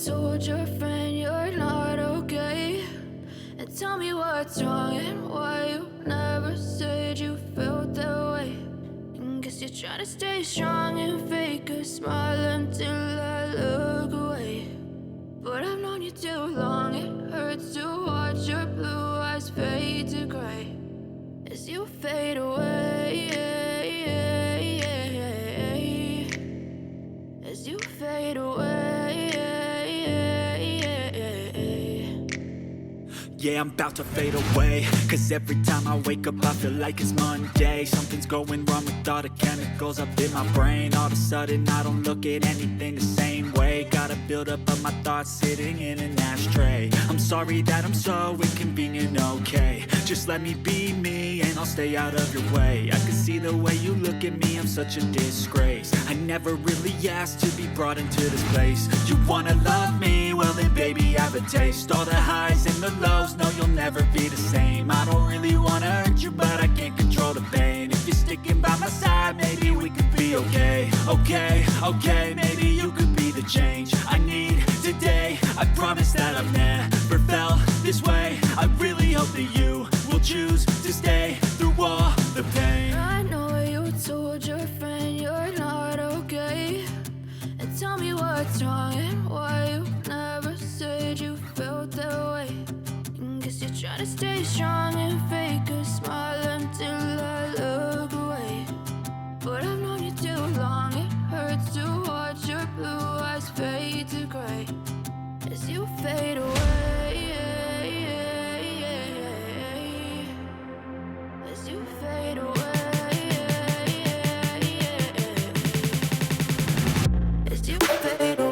told your friend you're not okay? And tell me what's wrong and why you never said you felt that way. And guess you're trying to stay strong and fake a smile until I look away. But I've known you too long, it hurts to watch your blue eyes fade to gray as you fade away, as you fade away. Yeah, I'm about to fade away, cause every time I wake up I feel like it's Monday. Something's going wrong with all the chemicals up in my brain. All of a sudden I don't look at anything the same way. Gotta build up of my thoughts sitting in an ashtray. I'm sorry that I'm so inconvenient, okay? Just let me be me and I'll stay out of your way. I can see the way you look at me, I'm such a disgrace. I never really asked to be brought into this place. You wanna love me? Well then baby, have a taste. All the highs and the lows, no, you'll never be the same. I don't really wanna hurt you, but I can't control the pain. If you're sticking by my side, maybe we could be okay. Okay, maybe you could be the change I need today. I promise that I've never felt this way. I really hope that you will choose to stay through all the pain. I know you told your friend you're not okay. And tell me what's wrong and why you never said you felt that way. Guess you're trying to stay strong and fake a smile until I look away. But I've known you too long, it hurts to watch your blue eyes fade to gray as you fade away, as you fade away, as you fade away.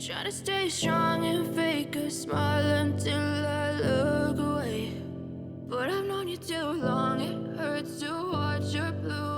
Try to stay strong and fake a smile until I look away. But I've known you too long, it hurts to watch your blue